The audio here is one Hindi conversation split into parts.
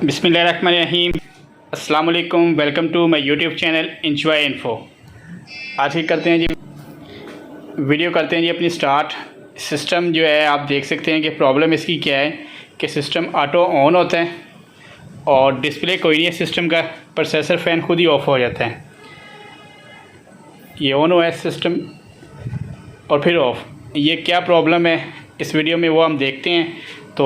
बिस्मिल्लाहिर्रहमानिर्रहीम। अस्सलाम वालेकुम। Welcome to my YouTube channel enjoy info. आज ही करते हैं जी वीडियो करते हैं जी अपनी स्टार्ट। सिस्टम जो है आप देख सकते हैं कि प्रॉब्लम इसकी क्या है कि सिस्टम ऑटो ऑन होता है और डिस्प्ले कोई नहीं है सिस्टम का, प्रोसेसर फ़ैन खुद ही ऑफ हो जाता है। ये ऑन हुआ है सिस्टम और फिर ऑफ़। ये क्या प्रॉब्लम है इस वीडियो में वो हम देखते हैं। तो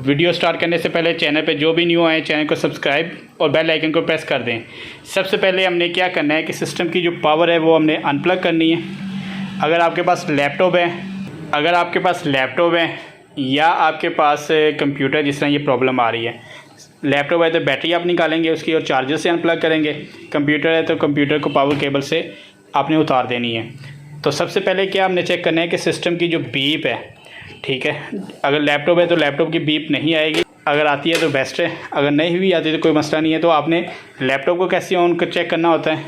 वीडियो स्टार्ट करने से पहले चैनल पे जो भी न्यू आए चैनल को सब्सक्राइब और बेल आइकन को प्रेस कर दें। सबसे पहले हमने क्या करना है कि सिस्टम की जो पावर है वो हमने अनप्लग करनी है। अगर आपके पास लैपटॉप है या आपके पास कंप्यूटर, जिस तरह ये प्रॉब्लम आ रही है, लैपटॉप है तो बैटरी आप निकालेंगे उसकी और चार्जर से अनप्लग करेंगे। कंप्यूटर है तो कंप्यूटर को पावर केबल से आपने उतार देनी है। तो सबसे पहले क्या हमने चेक करना है कि सिस्टम की जो बीप है, ठीक है, अगर लैपटॉप है तो लैपटॉप की बीप नहीं आएगी, अगर आती है तो बेस्ट है, अगर नहीं भी आती तो कोई मसला नहीं है। तो आपने लैपटॉप को कैसे ऑन कर चेक करना होता है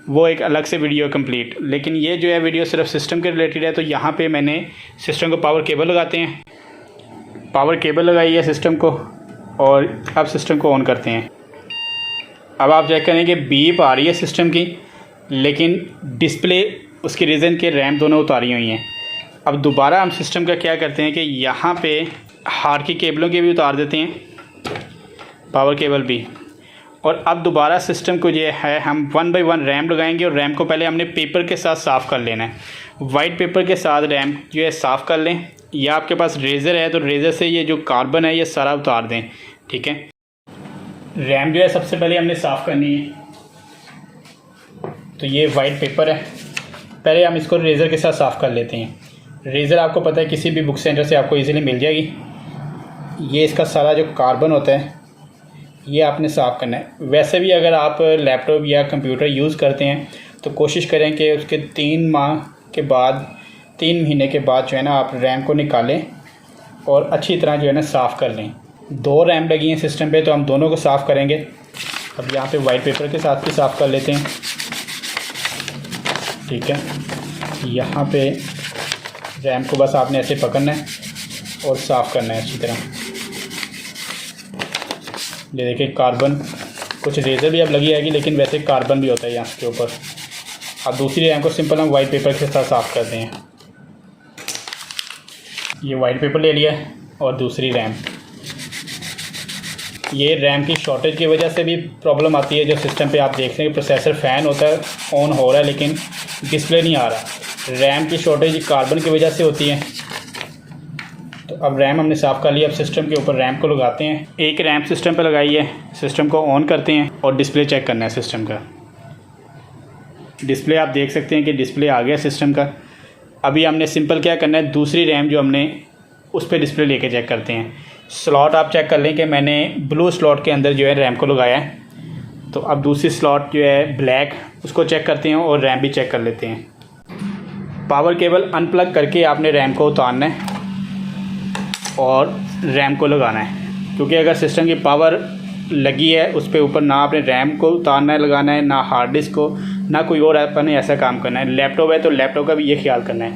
वो एक अलग से वीडियो कंप्लीट, लेकिन ये जो है वीडियो सिर्फ सिस्टम के रिलेटेड है। तो यहाँ पे मैंने सिस्टम को पावर केबल लगाते हैं, पावर केबल लगाई है सिस्टम को और अब सिस्टम को ऑन करते हैं। अब आप चेक करें कि बीप आ रही है सिस्टम की, लेकिन डिस्प्ले उसकी रीज़न के रैम दोनों उतारी हुई हैं। अब दोबारा हम सिस्टम का क्या करते हैं कि यहाँ पे हार्ड की केबलों के भी उतार देते हैं, पावर केबल भी, और अब दोबारा सिस्टम को जो है हम 1 बाय 1 रैम लगाएंगे। और रैम को पहले हमने पेपर के साथ साफ़ कर लेना है, वाइट पेपर के साथ रैम जो है साफ़ कर लें, या आपके पास रेज़र है तो रेज़र से ये जो कार्बन है ये सारा उतार दें, ठीक है। रैम जो है सबसे पहले हमने साफ़ करनी है। तो ये वाइट पेपर है, पहले हम इसको रेज़र के साथ साफ़ कर लेते हैं। रेज़र आपको पता है किसी भी बुक सेंटर से आपको इजीली मिल जाएगी। ये इसका सारा जो कार्बन होता है ये आपने साफ़ करना है। वैसे भी अगर आप लैपटॉप या कंप्यूटर यूज़ करते हैं तो कोशिश करें कि उसके 3 महीने के बाद जो है ना आप रैम को निकालें और अच्छी तरह जो है ना साफ़ कर लें। 2 रैम लगी हैं सिस्टम पे तो हम दोनों को साफ़ करेंगे। अब यहाँ पे वाइट पेपर के साथ भी साफ़ कर लेते हैं, ठीक है। यहाँ पे रैम को बस आपने ऐसे पकड़ना है और साफ़ करना है अच्छी तरह। ये देखिए कार्बन, कुछ रेज़र भी अब लगी आएगी लेकिन वैसे कार्बन भी होता है यहाँ के ऊपर। अब दूसरी रैम को सिंपल हम वाइट पेपर के साथ साफ़ करते हैं। ये वाइट पेपर ले लिया और दूसरी रैम। ये रैम की शॉर्टेज की वजह से भी प्रॉब्लम आती है। जो सिस्टम पे आप देख रहे हैं प्रोसेसर फ़ैन होता है, ऑन हो रहा है लेकिन डिस्प्ले नहीं आ रहा, रैम की शॉर्टेज कार्बन की वजह से होती है। तो अब रैम हमने साफ़ कर लिया। अब सिस्टम के ऊपर रैम को लगाते हैं। एक रैम सिस्टम पर लगाई है, सिस्टम को ऑन करते हैं और डिस्प्ले चेक करना है सिस्टम का। डिस्प्ले आप देख सकते हैं कि डिस्प्ले आ गया सिस्टम का। अभी हमने सिंपल क्या करना है, दूसरी रैम जो हमने उस पर डिस्प्ले लेके चेक करते हैं। स्लॉट आप चेक कर लें कि मैंने ब्लू स्लॉट के अंदर जो है रैम को लगाया है। तो अब दूसरी स्लॉट जो है ब्लैक, उसको चेक करते हैं और रैम भी चेक कर लेते हैं। पावर केबल अनप्लग करके आपने रैम को उतारना है और रैम को लगाना है, क्योंकि अगर सिस्टम की पावर लगी है उस पे ऊपर ना आपने रैम को उतारना है, लगाना है, ना हार्ड डिस्क को, ना कोई और आपने ऐसा काम करना है। लैपटॉप है तो लैपटॉप का भी ये ख्याल करना है।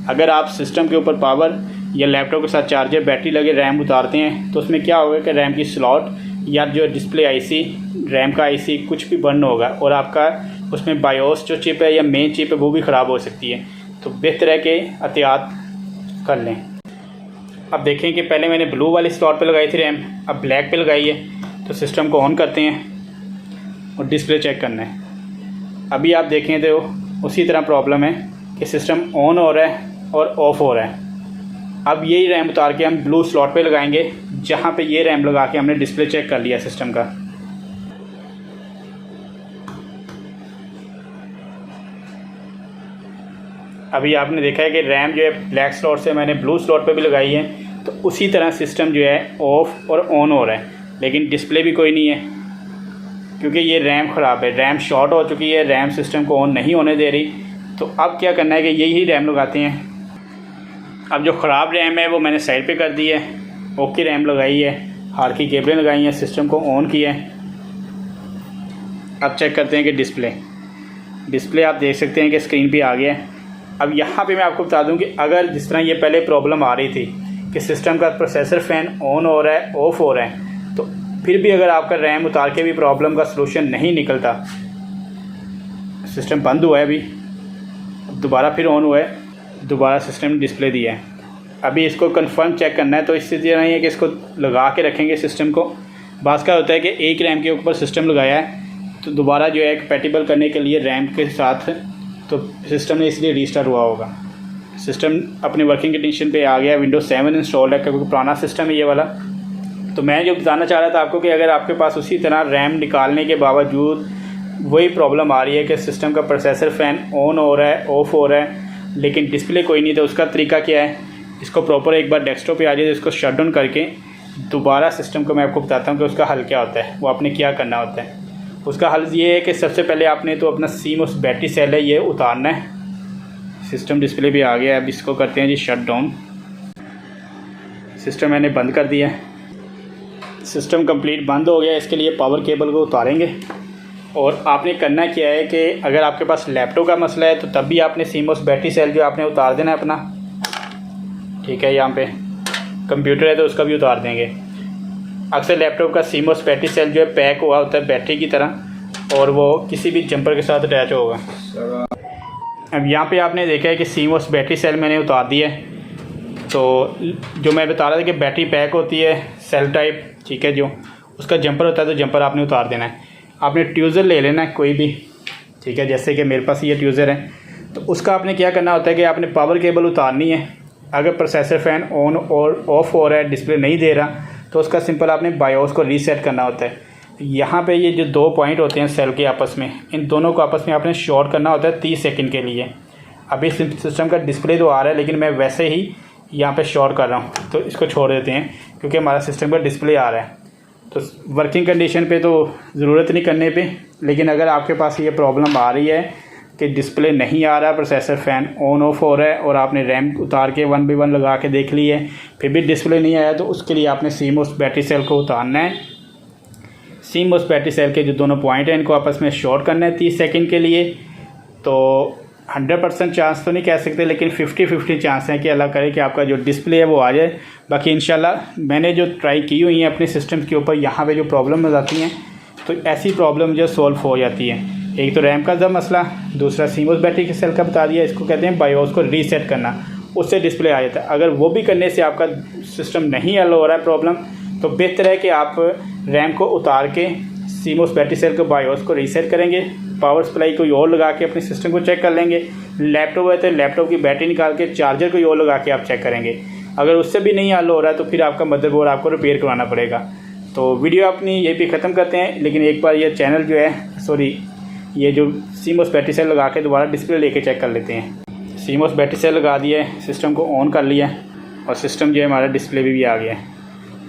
अगर आप सिस्टम के ऊपर पावर या लैपटॉप के साथ चार्जर, बैटरी लगे रैम उतारते हैं तो उसमें क्या होगा कि रैम की स्लॉट या जो डिस्प्ले आईसी, रैम का आईसी कुछ भी बर्न होगा और आपका उसमें बायोस जो चिप है या मेन चिप है वो भी ख़राब हो सकती है। तो बेहतर है कि एहतियात कर लें। अब देखें कि पहले मैंने ब्लू वाली स्लॉट पे लगाई थी रैम, अब ब्लैक पे लगाई है। तो सिस्टम को ऑन करते हैं और डिस्प्ले चेक करना है। अभी आप देखें तो उसी तरह प्रॉब्लम है कि सिस्टम ऑन हो रहा है और ऑफ़ हो रहा है। अब यही रैम उतार के हम ब्लू स्लॉट पे लगाएंगे जहाँ पे ये रैम लगा के हमने डिस्प्ले चेक कर लिया सिस्टम का। अभी आपने देखा है कि रैम जो है ब्लैक स्लॉट से मैंने ब्लू स्लॉट पे भी लगाई है। तो उसी तरह सिस्टम जो है ऑफ़ और ऑन हो रहा है, लेकिन डिस्प्ले भी कोई नहीं है क्योंकि ये रैम ख़राब है, रैम शॉर्ट हो चुकी है, रैम सिस्टम को ऑन नहीं होने दे रही। तो अब क्या करना है कि यही रैम लगाते हैं। अब जो ख़राब रैम है वो मैंने साइड पे कर दी है, ओके रैम लगाई है, हार्ड की केबलें लगाई हैं, सिस्टम को ऑन किया है। अब चेक करते हैं कि डिस्प्ले आप देख सकते हैं कि स्क्रीन पे आ गया है। अब यहाँ पे मैं आपको बता दूं कि अगर जिस तरह ये पहले प्रॉब्लम आ रही थी कि सिस्टम का प्रोसेसर फ़ैन ऑन हो रहा है, ऑफ़ हो रहा है, तो फिर भी अगर आपका रैम उतार के भी प्रॉब्लम का सलूशन नहीं निकलता, सिस्टम बंद हुआ है अभी, दोबारा फिर ऑन हुआ है, दोबारा सिस्टम ने डिस्प्ले दिया है। अभी इसको कंफर्म चेक करना है, तो इससे ये नहीं है कि इसको लगा के रखेंगे सिस्टम को। बात का होता है कि एक रैम के ऊपर सिस्टम लगाया है, तो दोबारा जो है कंपैटिबल करने के लिए रैम के साथ, तो सिस्टम ने इसलिए रीस्टार्ट हुआ होगा। सिस्टम अपने वर्किंग कंडीशन पे आ गया, विंडोज 7 इंस्टॉल है क्योंकि पुराना सिस्टम है ये वाला। तो मैं जो बताना चाह रहा था आपको कि अगर आपके पास उसी तरह रैम निकालने के बावजूद वही प्रॉब्लम आ रही है कि सिस्टम का प्रोसेसर फ़ैन ऑन हो रहा है, ऑफ़ हो रहा है, लेकिन डिस्प्ले कोई नहीं, तो उसका तरीका क्या है, इसको प्रॉपर एक बार डेस्कटॉप पे आ जाए, इसको शट डाउन करके दोबारा सिस्टम को मैं आपको बताता हूँ कि उसका हल क्या होता है, वो आपने क्या करना होता है। उसका हल ये है कि सबसे पहले आपने तो अपना CMOS बैटरी सेल है ये उतारना है। सिस्टम डिस्प्ले भी आ गया है, अब इसको करते हैं जी शट डाउन। सिस्टम मैंने बंद कर दिया है, सिस्टम कंप्लीट बंद हो गया। इसके लिए पावर केबल को उतारेंगे और आपने करना क्या है कि अगर आपके पास लैपटॉप का मसला है तो तब भी आपने CMOS बैटरी सेल जो आपने उतार देना है अपना, ठीक है। यहाँ पे कंप्यूटर है तो उसका भी उतार देंगे। अक्सर लैपटॉप का CMOS बैटरी सेल जो है पैक हुआ होता है बैटरी की तरह, और वो किसी भी जंपर के साथ अटैच होगा। अब यहाँ पे आपने देखा है कि CMOS बैटरी सेल मैंने उतार दिया है। तो जो मैं बता रहा था कि बैटरी पैक होती है सेल टाइप, ठीक है, जो उसका जंपर होता है, तो जंपर आपने उतार देना है। आपने ट्यूज़र ले लेना है कोई भी, ठीक है, जैसे कि मेरे पास ये ट्यूज़र है। तो उसका आपने क्या करना होता है कि आपने पावर केबल उतारनी है। अगर प्रोसेसर फ़ैन ऑन और ऑफ़ हो रहा है, डिस्प्ले नहीं दे रहा, तो उसका सिंपल आपने बायोस को रीसेट करना होता है। यहाँ पे ये जो 2 पॉइंट होते हैं सेल के आपस में, इन दोनों को आपस में आपने शॉर्ट करना होता है 30 सेकंड के लिए। अभी सिस्टम का डिस्प्ले तो आ रहा है, लेकिन मैं वैसे ही यहाँ पे शॉर्ट कर रहा हूँ, तो इसको छोड़ देते हैं क्योंकि हमारा सिस्टम का डिस्प्ले आ रहा है। तो वर्किंग कंडीशन पे तो ज़रूरत नहीं करने पे, लेकिन अगर आपके पास ये प्रॉब्लम आ रही है कि डिस्प्ले नहीं आ रहा, प्रोसेसर फ़ैन ऑन ऑफ हो रहा है और आपने रैम उतार के 1 by 1 लगा के देख ली है, फिर भी डिस्प्ले नहीं आया, तो उसके लिए आपने CMOS बैटरी सेल को उतारना है। CMOS बैटरी सेल के जो दोनों पॉइंट हैं इनको आपस में शॉर्ट करना है 30 सेकंड के लिए। तो 100% चांस तो नहीं कह सकते, लेकिन 50-50 चांस है कि अल्लाह करे कि आपका जो डिस्प्ले है वो आ जाए। बाकी इंशाल्लाह मैंने जो ट्राई की हुई है अपने सिस्टम के ऊपर, यहाँ पे जो प्रॉब्लम आती हैं तो ऐसी प्रॉब्लम जो सॉल्व हो जाती है। एक तो रैम का जब मसला, दूसरा CMOS बैटरी के सेल का बता दिया, इसको कहते हैं बायोस को रीसेट करना, उससे डिस्प्ले आ जाता है। अगर वो भी करने से आपका सिस्टम नहीं हल हो रहा है प्रॉब्लम, तो बेहतर है कि आप रैम को उतार के CMOS बैटरी सेल को बायोस को रीसेट करेंगे, पावर सप्लाई कोई और लगा के अपने सिस्टम को चेक कर लेंगे। लैपटॉप है तो लैपटॉप की बैटरी निकाल के चार्जर कोई और लगा के आप चेक करेंगे। अगर उससे भी नहीं हल हो रहा है तो फिर आपका मदरबोर्ड आपको रिपेयर करवाना पड़ेगा। तो वीडियो अपनी यहीं पे ख़त्म करते हैं, लेकिन एक बार ये चैनल जो है, सॉरी, ये जो CMOS बैटरी सेल लगा के दोबारा डिस्प्ले लेके चेक कर लेते हैं। CMOS बैटरी सेल लगा दिया है, सिस्टम को ऑन कर लिया और सिस्टम जो है हमारा डिस्प्ले भी आ गया है।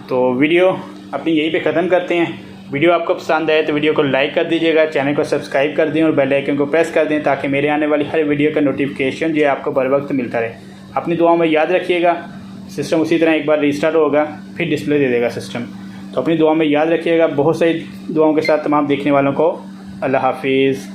तो वीडियो अपनी यहीं पे ख़त्म करते हैं। वीडियो आपको पसंद आए तो वीडियो को लाइक कर दीजिएगा, चैनल को सब्सक्राइब कर दें और बेल आइकन को प्रेस कर दें, ताकि मेरे आने वाली हर वीडियो का नोटिफिकेशन जो है आपको बर वक्त मिलता रहे। अपनी दुआओं में याद रखिएगा, सिस्टम उसी तरह एक बार रीस्टार्ट होगा फिर डिस्प्ले दे देगा सिस्टम। तो अपनी दुआओं में याद रखिएगा। बहुत सारी दुआओं के साथ तमाम देखने वालों को अल्लाह हाफिज़।